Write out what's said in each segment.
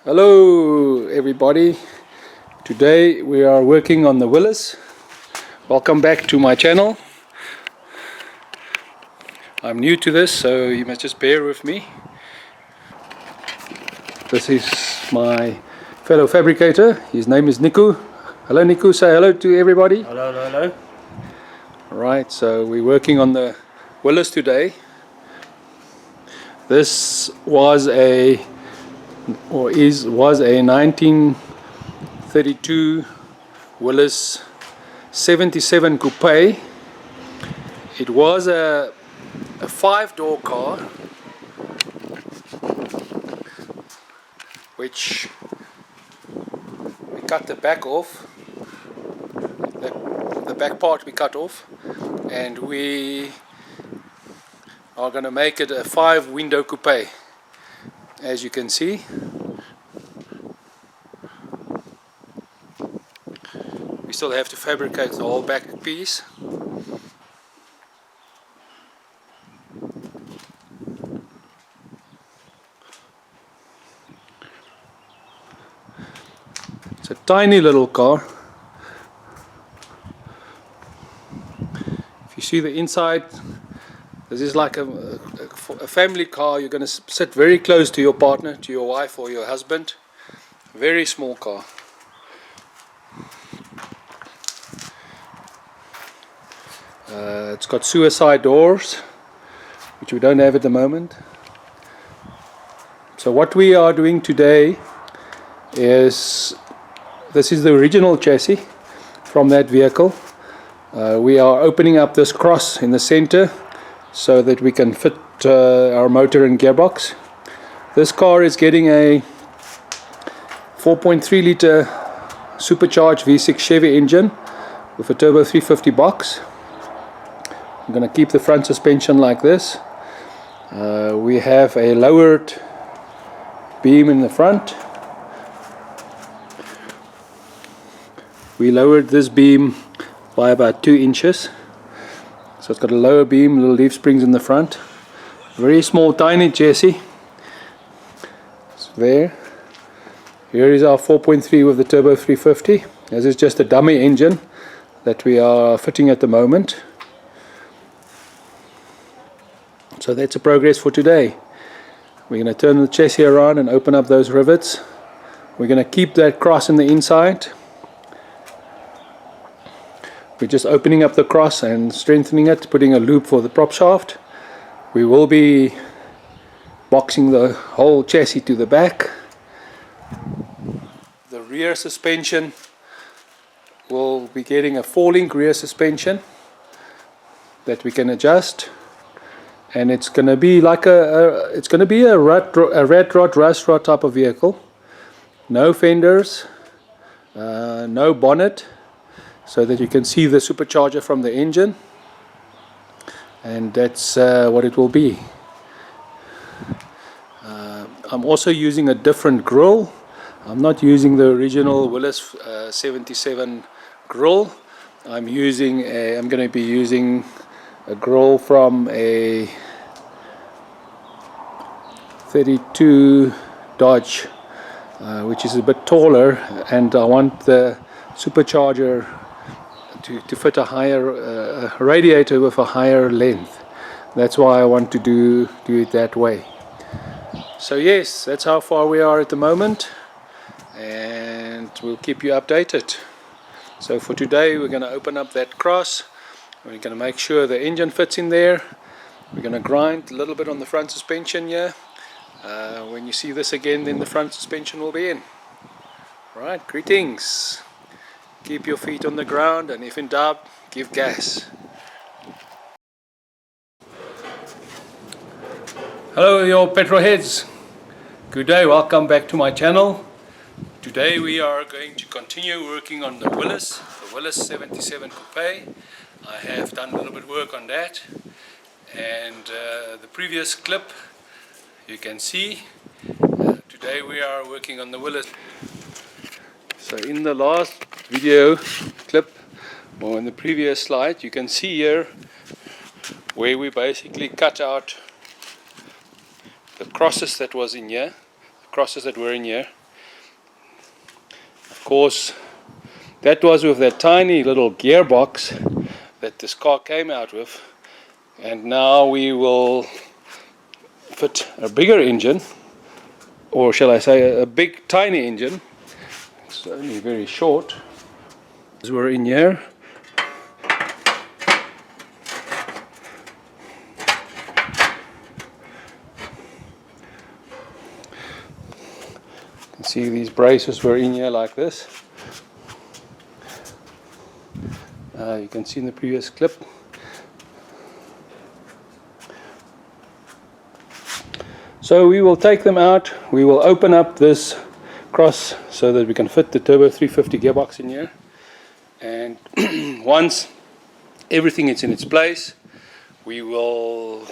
Hello everybody, today we are working on the Willys. Welcome back to my channel. I'm new to this, so you must just bear with me. This is my fellow fabricator, his name is Niku. Hello Niku, say hello to everybody. Hello, hello, hello. Alright, so we're working on the Willys today. This was a 1932 Willys 77 coupe. It was a 5-door car, which we cut the back off. The back part we cut off, and we are going to make it a 5-window coupe. As you can see, we still have to fabricate the whole back piece. It's a tiny little car. If you see the inside, this is like a family car. You're going to sit very close to your partner, to your wife or your husband. Very small car. It's got suicide doors, which we don't have at the moment. So what we are doing today is, this is the original chassis from that vehicle. We are opening up this cross in the center so that we can fit our motor and gearbox. This car is getting a 4.3 liter supercharged V6 Chevy engine with a turbo 350 box. I'm going to keep the front suspension like this. We have a lowered beam in the front. We lowered this beam by about 2 inches. So it's got a lower beam, little leaf springs in the front. Very small, tiny chassis. It's there. Here is our 4.3 with the turbo 350. This is just a dummy engine that we are fitting at the moment. So that's a progress for today. We're going to turn the chassis around and open up those rivets. We're going to keep that cross in the inside. We're just opening up the cross and strengthening it, putting a loop for the prop shaft. We will be boxing the whole chassis to the back. The rear suspension will be getting a 4-link rear suspension that we can adjust, and it's going to be like a rat rod, rust rod type of vehicle. No fenders, no bonnet, so that you can see the supercharger from the engine, and that's what it will be. I'm also using a different grille. I'm not using the original Willys 77 grille. I'm going to be using a grille from a 32 Dodge, which is a bit taller, and I want the supercharger to fit a higher radiator with a higher length. That's why I want to do it that way. So yes, that's how far we are at the moment, and we'll keep you updated. So for today we're going to open up that cross. We're going to make sure the engine fits in there. We're going to grind a little bit on the front suspension here. When you see this again, then the front suspension will be in. Right, greetings. Keep your feet on the ground, and if in doubt, give gas. Hello your petrol heads. Good day, welcome back to my channel. Today we are going to continue working on the Willys 77 coupe. I have done a little bit of work on that, and the previous clip you can see. Today we are working on the Willys. So in the last video clip, or in the previous slide, you can see here where we basically cut out the crosses that were in here, Of course, that was with that tiny little gearbox that this car came out with, and now we will fit a bigger engine, or shall I say a big tiny engine. It's only very short. As we're in here, you can see these braces were in here like this. You can see in the previous clip. So we will take them out, we will open up this cross so that we can fit the turbo 350 gearbox in here, and once everything is in its place, we will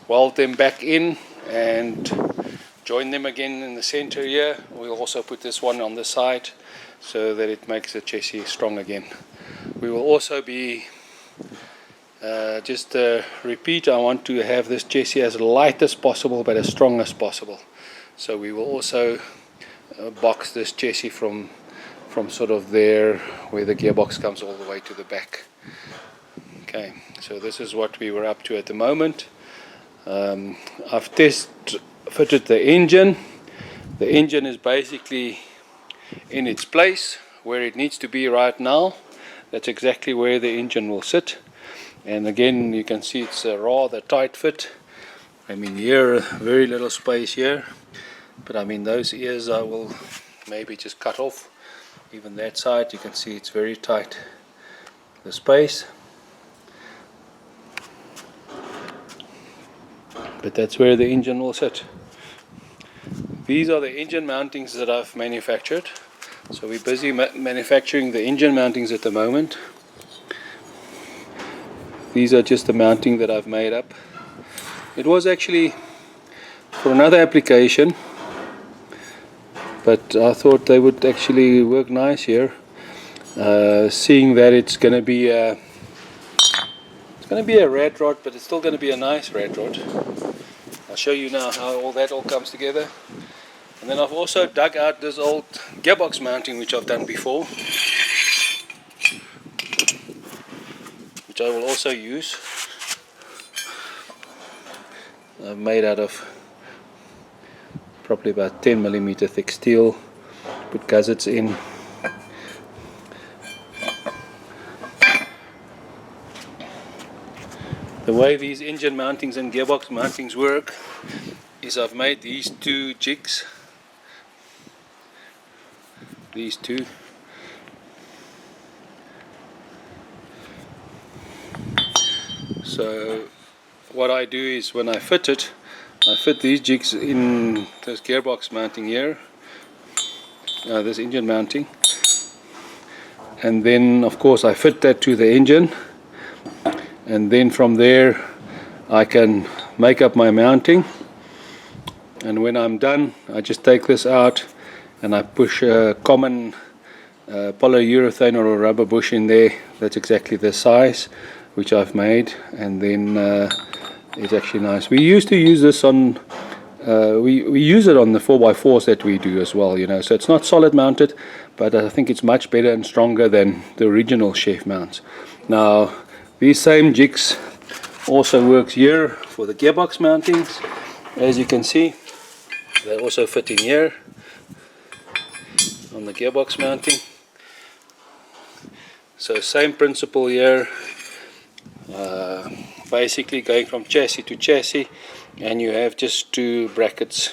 weld them back in and join them again in the center here. We'll also put this one on the side so that it makes the chassis strong again. We will also be just a repeat, I want to have this chassis as light as possible but as strong as possible. So we will also box this chassis from sort of there where the gearbox comes all the way to the back. Okay, so this is what we were up to at the moment. I've fitted the engine. The engine is basically in its place where it needs to be right now. That's exactly where the engine will sit. And again, you can see it's a rather tight fit. I mean, here, very little space here. But I mean, those ears I will maybe just cut off. Even that side, you can see it's very tight, the space. But that's where the engine will sit. These are the engine mountings that I've manufactured. So we're busy manufacturing the engine mountings at the moment. These are just the mounting that I've made up. It was actually for another application, but I thought they would actually work nice here. Seeing that it's going to be a rat rod, but it's still going to be a nice rat rod. I'll show you now how all that comes together. And then I've also dug out this old gearbox mounting which I've done before, which I will also use. I've made out of probably about 10mm thick steel. Put gussets in. The way these engine mountings and gearbox mountings work is I've made these two jigs. These two. So what I do is when I fit it, I fit these jigs in this gearbox mounting here, this engine mounting, and then of course I fit that to the engine, and then from there I can make up my mounting, and when I'm done I just take this out and I push a common polyurethane or a rubber bush in there. That's exactly the size which I've made, and then it's actually nice. We used to use this on we use it on the 4x4s that we do as well, you know, so it's not solid mounted, but I think it's much better and stronger than the original chef mounts. Now these same jigs also works here for the gearbox mountings. As you can see, they also fit in here on the gearbox mounting. So same principle here, basically going from chassis to chassis, and you have just two brackets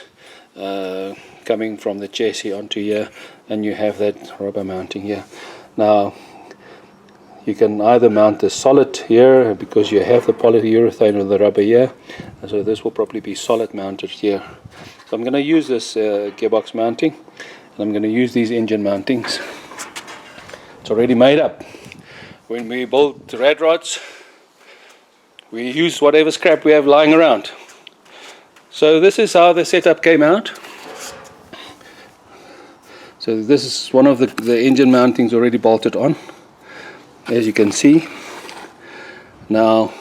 coming from the chassis onto here, and you have that rubber mounting here. Now you can either mount the solid here because you have the polyurethane or the rubber here, so this will probably be solid mounted here. So I'm going to use this gearbox mounting, and I'm going to use these engine mountings. It's already made up. When we build rad rods, we use whatever scrap we have lying around. So this is how the setup came out. So this is one of the engine mountings already bolted on, as you can see. Now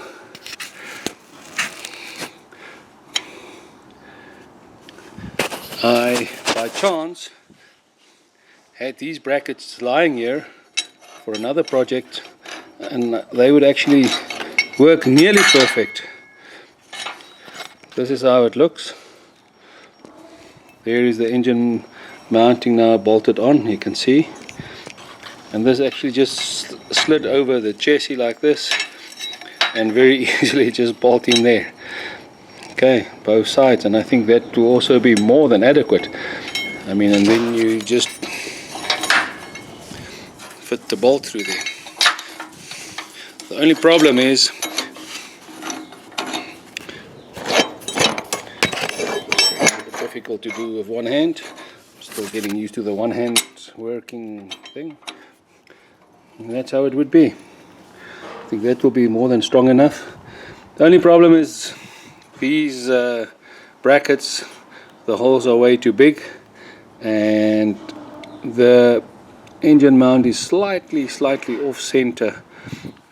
I by chance had these brackets lying here for another project, and they would actually work nearly perfect. This is how it looks. There is the engine mounting now bolted on, you can see. And this actually just slid over the chassis like this, and very easily just bolt in there. Okay, both sides, and I think that will also be more than adequate. I mean, and then you just fit the bolt through there. The only problem is difficult to do with one hand. I'm still getting used to the one hand working thing. And that's how it would be. I think that will be more than strong enough. The only problem is these brackets, the holes are way too big, and the engine mount is slightly off center,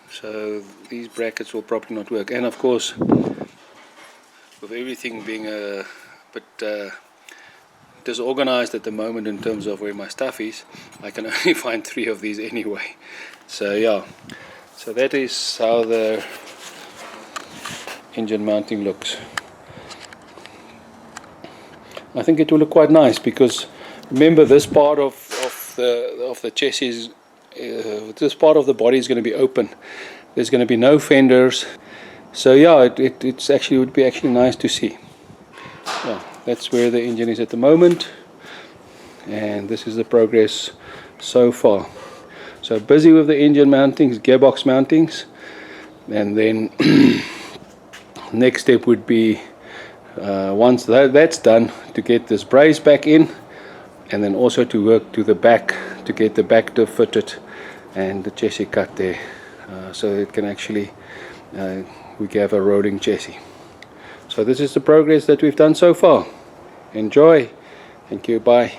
so these brackets will probably not work. And of course, with everything being a bit disorganized at the moment in terms of where my stuff is, I can only find 3 of these anyway. So yeah, so that is how the engine mounting looks. I think it will look quite nice, because remember, this part of the chassis, this part of the body is going to be open. There's going to be no fenders. So yeah, it's actually would be actually nice to see. Yeah, that's where the engine is at the moment, and this is the progress so far. So busy with the engine mountings, gearbox mountings, and then next step would be, once that's done, to get this brace back in, and then also to work to the back to get the back diff fitted and the chassis cut there, so it can actually we can have a rolling chassis. So this is the progress that we've done so far. Enjoy. Thank you. Bye.